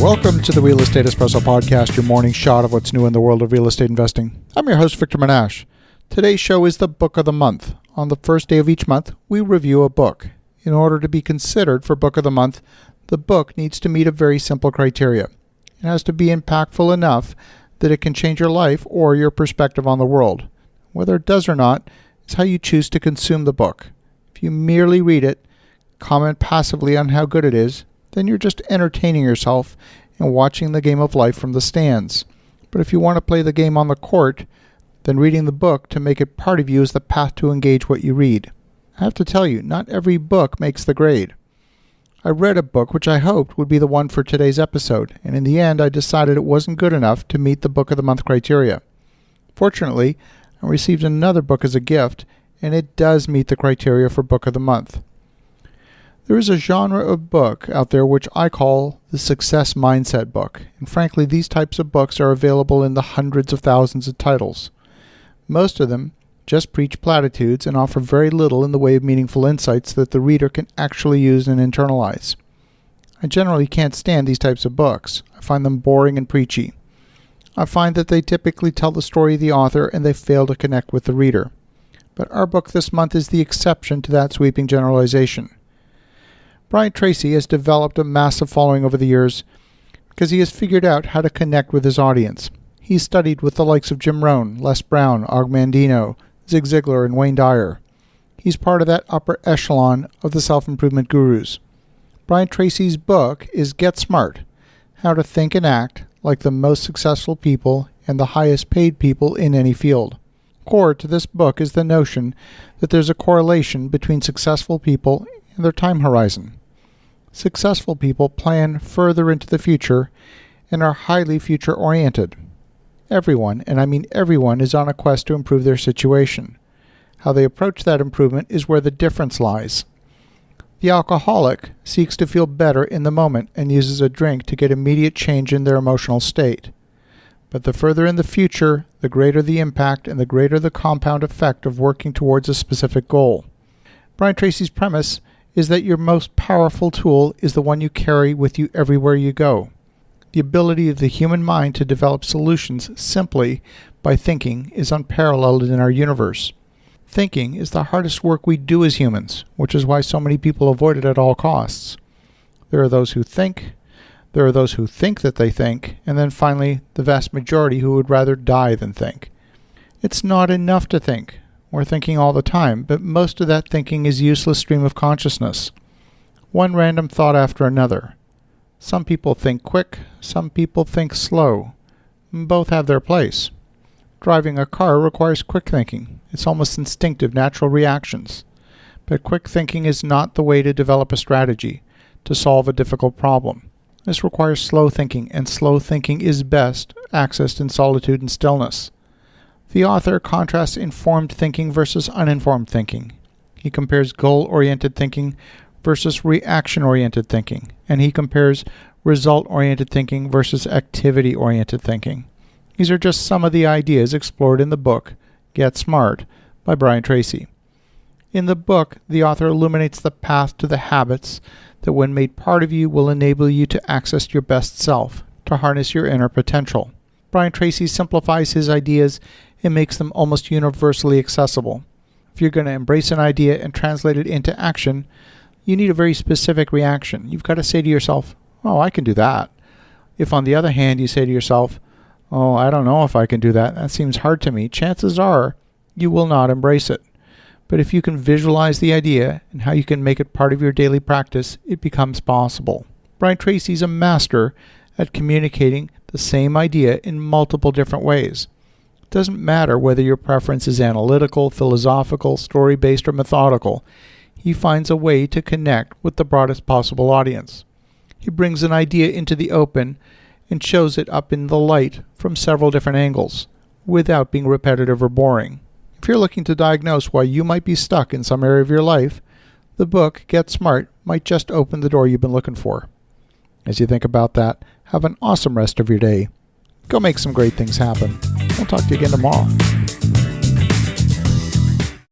Welcome to the Real Estate Espresso Podcast, your morning shot of what's new in the world of real estate investing. I'm your host, Victor Menashe. Today's show is the Book of the Month. On the first day of each month, we review a book. In order to be considered for Book of the Month, the book needs to meet a very simple criteria. It has to be impactful enough that it can change your life or your perspective on the world. Whether it does or not is how you choose to consume the book. If you merely read it, comment passively on how good it is, then you're just entertaining yourself and watching the game of life from the stands. But if you want to play the game on the court, then reading the book to make it part of you is the path to engage what you read. I have to tell you, not every book makes the grade. I read a book which I hoped would be the one for today's episode, and in the end I decided it wasn't good enough to meet the Book of the Month criteria. Fortunately, I received another book as a gift, and it does meet the criteria for Book of the Month. There is a genre of book out there which I call the success mindset book, and frankly these types of books are available in the hundreds of thousands of titles. Most of them just preach platitudes and offer very little in the way of meaningful insights that the reader can actually use and internalize. I generally can't stand these types of books. I find them boring and preachy. I find that they typically tell the story of the author and they fail to connect with the reader. But our book this month is the exception to that sweeping generalization. Tracy has developed a massive following over the years because he has figured out how to connect with his audience. He's studied with the likes of Jim Rohn, Les Brown, Mandino, Zig Ziglar, and Wayne Dyer. He's part of that upper echelon of the self-improvement gurus. Tracy's book is Get Smart, How to Think and Act Like the Most Successful People and the Highest Paid People in Any Field. Core to this book is the notion that there's a correlation between successful people and their time horizon. Successful people plan further into the future and are highly future-oriented. Everyone, and I mean everyone, is on a quest to improve their situation. How they approach that improvement is where the difference lies. The alcoholic seeks to feel better in the moment and uses a drink to get immediate change in their emotional state. But the further in the future, the greater the impact and the greater the compound effect of working towards a specific goal. Tracy's premise is that your most powerful tool is the one you carry with you everywhere you go. The ability of the human mind to develop solutions simply by thinking is unparalleled in our universe. Thinking is the hardest work we do as humans, which is why so many people avoid it at all costs. There are those who think, there are those who think that they think, and then finally the vast majority who would rather die than think. It's not enough to think. We're thinking all the time, but most of that thinking is useless stream of consciousness. One random thought after another. Some people think quick, some people think slow. Both have their place. Driving a car requires quick thinking. It's almost instinctive, natural reactions. But quick thinking is not the way to develop a strategy, to solve a difficult problem. This requires slow thinking, and slow thinking is best accessed in solitude and stillness. The author contrasts informed thinking versus uninformed thinking. He compares goal-oriented thinking versus reaction-oriented thinking, and he compares result-oriented thinking versus activity-oriented thinking. These are just some of the ideas explored in the book, Get Smart, by Tracy. In the book, the author illuminates the path to the habits that when made part of you will enable you to access your best self, to harness your inner potential. Tracy simplifies his ideas and makes them almost universally accessible. If you're going to embrace an idea and translate it into action, you need a very specific reaction. You've got to say to yourself, oh, I can do that. If on the other hand you say to yourself, oh, I don't know if I can do that, that seems hard to me, chances are you will not embrace it. But if you can visualize the idea and how you can make it part of your daily practice, it becomes possible. Tracy's a master at communicating the same idea in multiple different ways. It doesn't matter whether your preference is analytical, philosophical, story-based, or methodical. He finds a way to connect with the broadest possible audience. He brings an idea into the open and shows it up in the light from several different angles, without being repetitive or boring. If you're looking to diagnose why you might be stuck in some area of your life, the book, Get Smart, might just open the door you've been looking for. As you think about that, have an awesome rest of your day. Go make some great things happen. I'll talk to you again tomorrow.